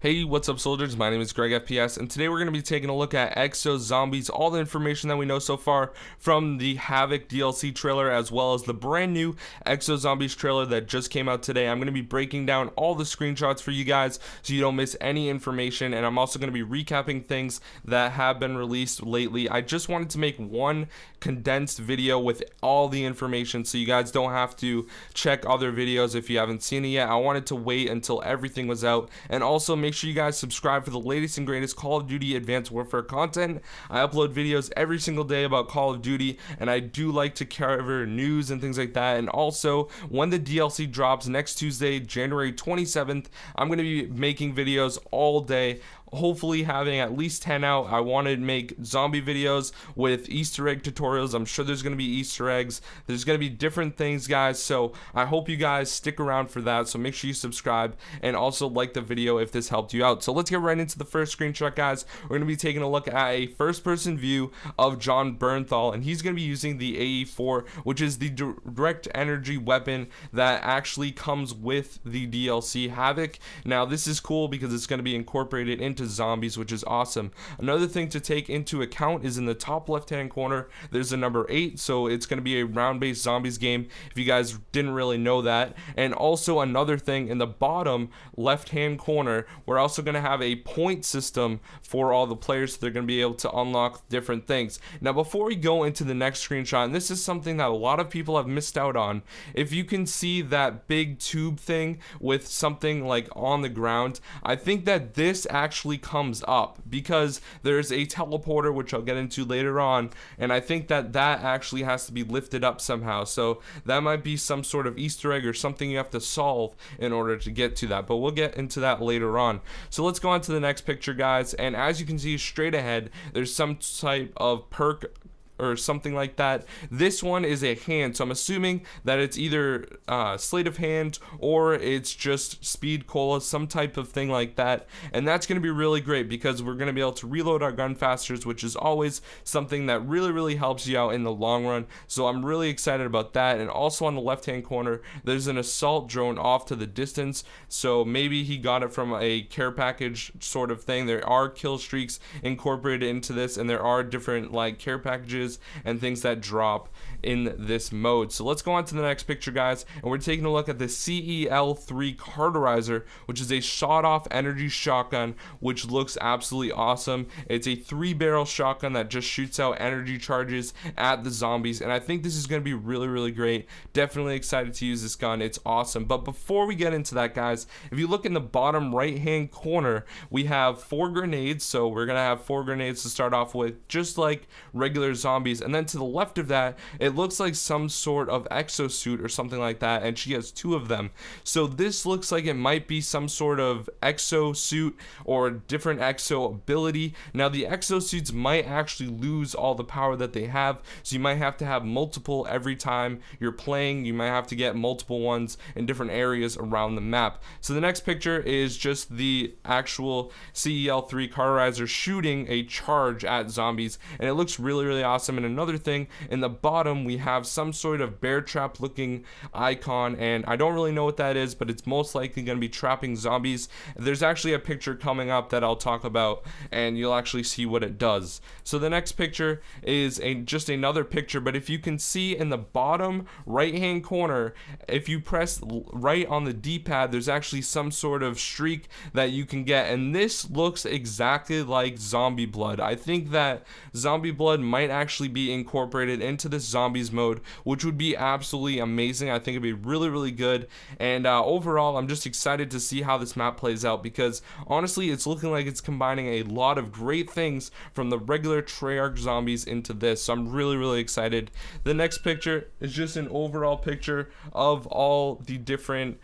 Hey, what's up, soldiers? My name is GregFPS, and today we're going to be taking a look at EXO Zombies, all the information that we know so far from the Havoc DLC trailer, as well as the brand new EXO Zombies trailer that just came out today. I'm going to be breaking down all the screenshots for you guys so you don't miss any information, and I'm also going to be recapping things that have been released lately. I just wanted to make one condensed video with all the information so you guys don't have to check other videos if you haven't seen it yet. I wanted to wait until everything was out, and also make sure you guys subscribe for the latest and greatest Call of Duty Advanced Warfare content. I upload videos every single day about Call of Duty, and I do like to cover news and things like that. And also, when the DLC drops next Tuesday, January 27th, I'm going to be making videos all day, hopefully having at least 10 out. I want to make zombie videos with Easter egg tutorials. I'm sure there's going to be Easter eggs. There's going to be different things, guys, so I hope you guys stick around for that. So make sure you subscribe and also like the video if this helped you out. So let's get right into the first screenshot, guys. We're going to be taking a look at a first-person view of John Bernthal, and he's going to be using the AE4, which is the direct energy weapon that actually comes with the DLC Havoc. Now, this is cool because it's going to be incorporated into zombies, which is awesome. Another thing to take into account is in the top left hand corner there's a number 8, so it's going to be a round based zombies game if you guys didn't really know that. And also another thing, in the bottom left hand corner we're also going to have a point system for all the players, so they're going to be able to unlock different things. Now, before we go into the next screenshot, and this is something that a lot of people have missed out on, if you can see that big tube thing with something like on the ground, I think that this actually comes up because there's a teleporter, which I'll get into later on, and I think that that actually has to be lifted up somehow. So that might be some sort of Easter egg or something you have to solve in order to get to that, but we'll get into that later on. So let's go on to the next picture, guys, and as you can see straight ahead there's some type of perk or something like that. This one is a hand, so I'm assuming that it's either sleight of hand or it's just speed cola, some type of thing like that. And that's going to be really great because we're going to be able to reload our gun faster, which is always something that really helps you out in the long run. So I'm really excited about that. And also on the left hand corner there's an assault drone off to the distance, so maybe he got it from a care package sort of thing. There are kill streaks incorporated into this, and there are different like care packages and things that drop in this mode. So let's go on to the next picture, guys, and we're taking a look at the CEL3 Carterizer, which is a shot-off energy shotgun, which looks absolutely awesome. It's a 3-barrel shotgun that just shoots out energy charges at the zombies, and I think this is going to be really great. Definitely excited to use this gun. It's awesome. But before we get into that, guys, if you look in the bottom right hand corner, we have 4 grenades. So we're gonna have 4 grenades to start off with, just like regular zombies. And then to the left of that, it looks like some sort of exosuit or something like that, and she has 2 of them. So this looks like it might be some sort of exosuit or different exo ability. Now, the exosuits might actually lose all the power that they have, so you might have to have multiple every time you're playing. You might have to get multiple ones in different areas around the map. So the next picture is just the actual CEL3 Carterizer shooting a charge at zombies, and it looks really awesome. And another thing, in the bottom we have some sort of bear trap looking icon, and I don't really know what that is, but it's most likely going to be trapping zombies. There's actually a picture coming up that I'll talk about, and you'll actually see what it does. So the next picture is just another picture, but if you can see in the bottom right hand corner, if you press right on the D-pad, there's actually some sort of streak that you can get, and this looks exactly like zombie blood. I think that zombie blood might actually be incorporated into this zombies mode, which would be absolutely amazing. I think it'd be really good. And overall, I'm just excited to see how this map plays out, because honestly it's looking like it's combining a lot of great things from the regular Treyarch zombies into this, so I'm really excited. The next picture is just an overall picture of all the different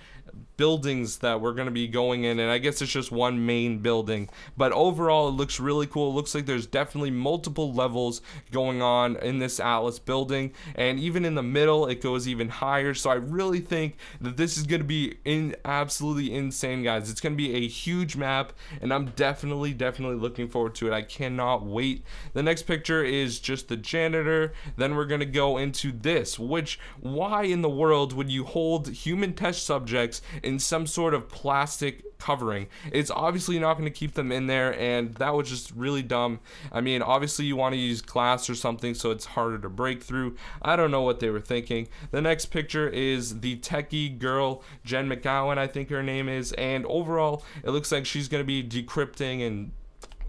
buildings that we're going to be going in, and I guess it's just one main building, but overall it looks really cool. It looks like there's definitely multiple levels going on in this Atlas building, and even in the middle it goes even higher. So I really think that this is going to be absolutely insane, guys. It's going to be a huge map, and I'm definitely looking forward to it. I cannot wait. The next picture is just the janitor. Then we're going to go into this, which, why in the world would you hold human test subjects in some sort of plastic covering. It's obviously not going to keep them in there, and that was just really dumb. I mean, obviously you want to use glass or something so it's harder to break through. I don't know what they were thinking. The next picture is the techie girl, Jen McGowan, I think her name is, and overall it looks like she's going to be decrypting and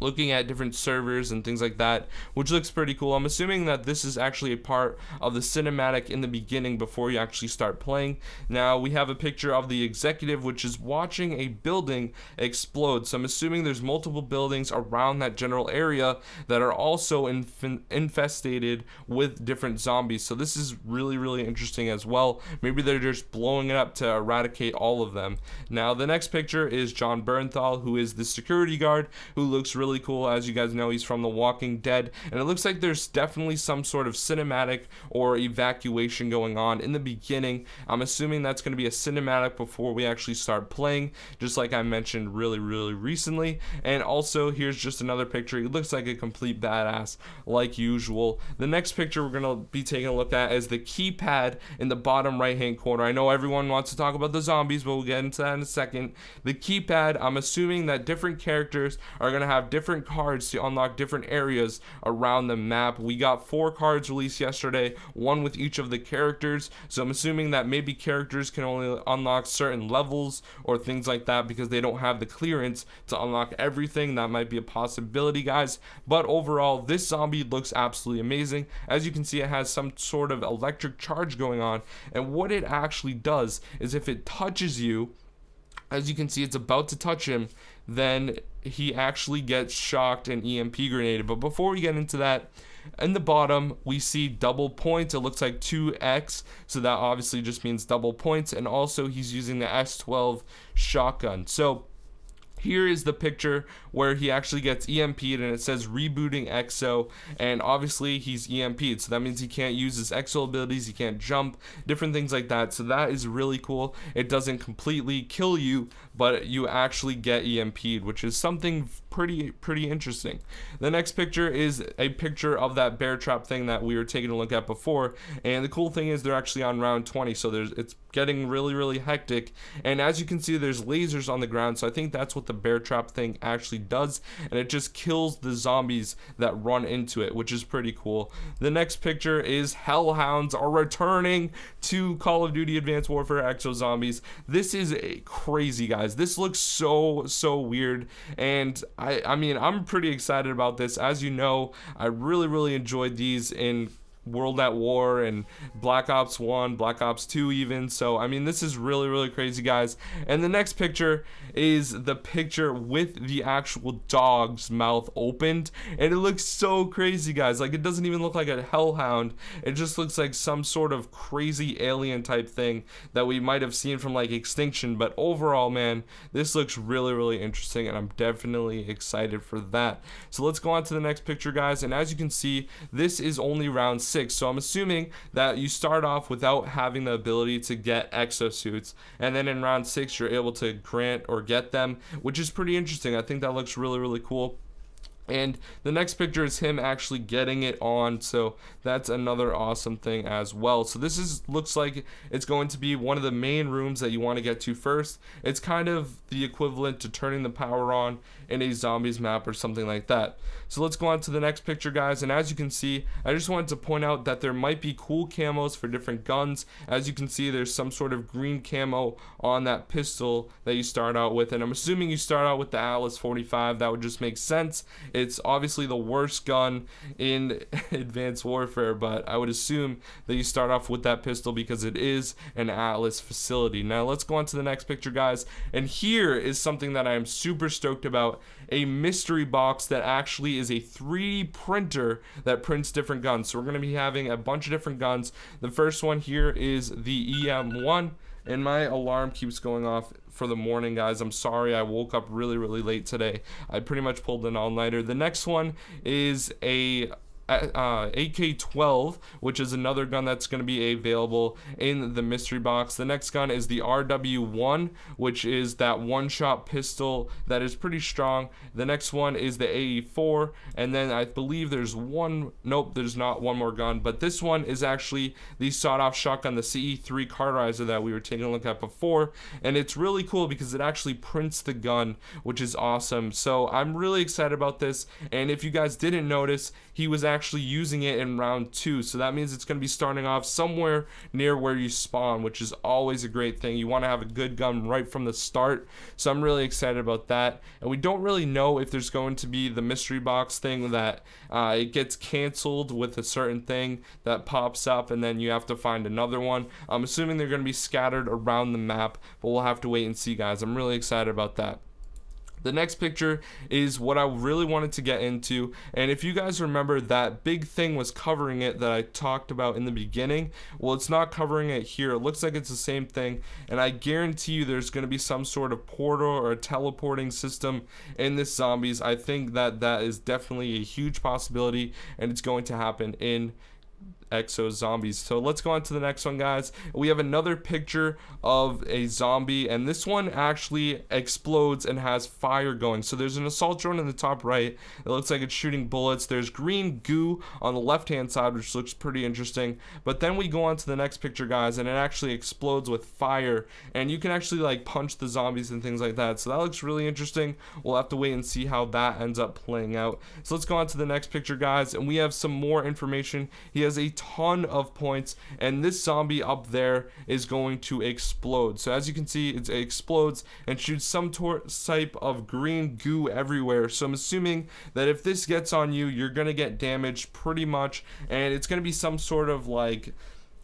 looking at different servers and things like that, which looks pretty cool. I'm assuming that this is actually a part of the cinematic in the beginning before you actually start playing. Now we have a picture of the executive, which is watching a building explode. So I'm assuming there's multiple buildings around that general area that are also infested with different zombies. So this is really, really interesting as well. Maybe they're just blowing it up to eradicate all of them. Now the next picture is John Bernthal, who is the security guard, who looks really cool. As you guys know, he's from The Walking Dead, and it looks like there's definitely some sort of cinematic or evacuation going on in the beginning. I'm assuming that's going to be a cinematic before we actually start playing, just like I mentioned really recently. And also, here's just another picture. He looks like a complete badass like usual. The next picture we're going to be taking a look at is the keypad in the bottom right hand corner. I know everyone wants to talk about the zombies, but we'll get into that in a second. The keypad, I'm assuming that different characters are going to have different cards to unlock different areas around the map. We got 4 cards released yesterday, one with each of the characters, so I'm assuming that maybe characters can only unlock certain levels or things like that because they don't have the clearance to unlock everything. That might be a possibility, guys, but overall this zombie looks absolutely amazing. As you can see, it has some sort of electric charge going on, and what it actually does is if it touches you, as you can see, it's about to touch him, then he actually gets shocked and EMP grenaded. But before we get into that, in the bottom we see double points. It looks like 2x, so that obviously just means double points. And also he's using the S12 shotgun. So here is the picture where he actually gets EMP'd, and it says rebooting EXO, and obviously he's EMP'd, so that means he can't use his EXO abilities, he can't jump, different things like that. So that is really cool. It doesn't completely kill you, but you actually get EMP'd, which is something pretty interesting. The next picture is a picture of that bear trap thing that we were taking a look at before, and the cool thing is they're actually on round 20, so it's getting really hectic. And as you can see, there's lasers on the ground, so I think that's what the bear trap thing actually does, and it just kills the zombies that run into it, which is pretty cool. The next picture is Hounds are returning to Call of Duty Advanced Warfare EXO Zombies. This is crazy, guys. This looks so weird, and I mean, I'm pretty excited about this. As you know, I really enjoyed these in World at War and Black Ops 1, Black Ops 2 even. So I mean, this is really crazy, guys. And the next picture is the picture with the actual dog's mouth opened, and it looks so crazy, guys. Like, it doesn't even look like a hellhound. It just looks like some sort of crazy alien type thing that we might have seen from like Extinction. But overall, man, this looks really interesting, and I'm definitely excited for that. So let's go on to the next picture, guys. And as you can see, this is only round 6. So I'm assuming that you start off without having the ability to get exosuits, and then in round 6 you're able to grant or get them, which is pretty interesting. I think that looks really cool. And the next picture is him actually getting it on, so that's another awesome thing as well. So this looks like it's going to be one of the main rooms that you want to get to first. It's kind of the equivalent to turning the power on in a zombies map or something like that. So let's go on to the next picture, guys. And as you can see, I just wanted to point out that there might be cool camos for different guns. As you can see, there's some sort of green camo on that pistol that you start out with, and I'm assuming you start out with the Atlas 45. That would just make sense. It's obviously the worst gun in Advanced Warfare, but I would assume that you start off with that pistol because it is an Atlas facility. Now let's go on to the next picture, guys. And here is something that I am super stoked about: a mystery box that actually is a 3D printer that prints different guns. So we're going to be having a bunch of different guns. The first one here is the EM1, and my alarm keeps going off for the morning, guys. I'm sorry, I woke up really late today. I pretty much pulled an all-nighter. The next one is a AK-12, which is another gun that's going to be available in the mystery box. The next gun is the RW1, which is that one-shot pistol that is pretty strong. The next one is the AE4, and then I believe there's one, nope, there's not one more gun, but this one is actually the sawed-off shotgun, the CE3 carterizer that we were taking a look at before, and it's really cool because it actually prints the gun, which is awesome. So I'm really excited about this, and if you guys didn't notice, he was actually using it in round 2, so that means it's going to be starting off somewhere near where you spawn, which is always a great thing. You want to have a good gun right from the start, so I'm really excited about that. And we don't really know if there's going to be the mystery box thing that it gets canceled with a certain thing that pops up and then you have to find another one. I'm assuming they're going to be scattered around the map, but we'll have to wait and see, guys. I'm really excited about that. The next picture is what I really wanted to get into, and if you guys remember, that big thing was covering it that I talked about in the beginning. Well, it's not covering it here. It looks like it's the same thing, and I guarantee you there's going to be some sort of portal or a teleporting system in this zombies. I think that that is definitely a huge possibility, and it's going to happen in EXO zombies. So let's go on to the next one, guys. We have another picture of a zombie, and this one actually explodes and has fire going. So there's an assault drone in the top right. It looks like it's shooting bullets. There's green goo on the left hand side, which looks pretty interesting. But then we go on to the next picture, guys, and it actually explodes with fire, and you can actually like punch the zombies and things like that. So that looks really interesting. We'll have to wait and see how that ends up playing out. So let's go on to the next picture, guys, and we have some more information. He has a ton of points, and this zombie up there is going to explode. So as you can see, it explodes and shoots some type of green goo everywhere. So I'm assuming that if this gets on you, you're gonna get damaged pretty much, and it's gonna be some sort of like,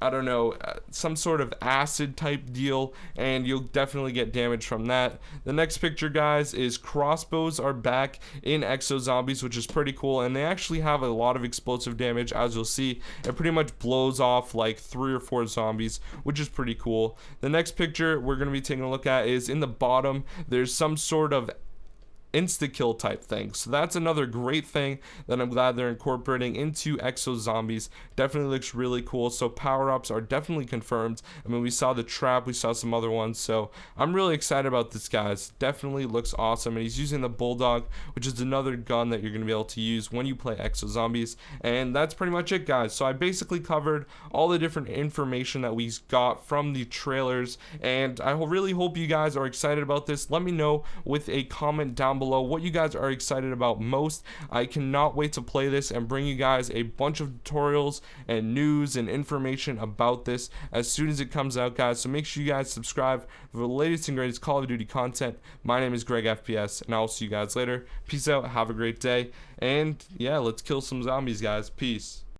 I don't know, some sort of acid type deal, and you'll definitely get damage from that. The next picture, guys, is crossbows are back in EXO zombies, which is pretty cool, and they actually have a lot of explosive damage. As you'll see, it pretty much blows off like 3 or 4 zombies, which is pretty cool. The next picture we're going to be taking a look at is in the bottom. There's some sort of insta-kill type thing, so that's another great thing that I'm glad they're incorporating into EXO zombies. Definitely looks really cool. So power-ups are definitely confirmed. I mean, we saw the trap, we saw some other ones, so I'm really excited about this, guys. Definitely looks awesome, and he's using the bulldog, which is another gun that you're going to be able to use when you play EXO zombies. And that's pretty much it, guys. So I basically covered all the different information that we got from the trailers, and I really hope you guys are excited about this. Let me know with a comment down below what you guys are excited about most. I cannot wait to play this and bring you guys a bunch of tutorials and news and information about this as soon as it comes out, guys. So make sure you guys subscribe for the latest and greatest Call of Duty content. My name is GregFPS, and I'll see you guys later. Peace out, have a great day, and yeah, let's kill some zombies, guys. Peace.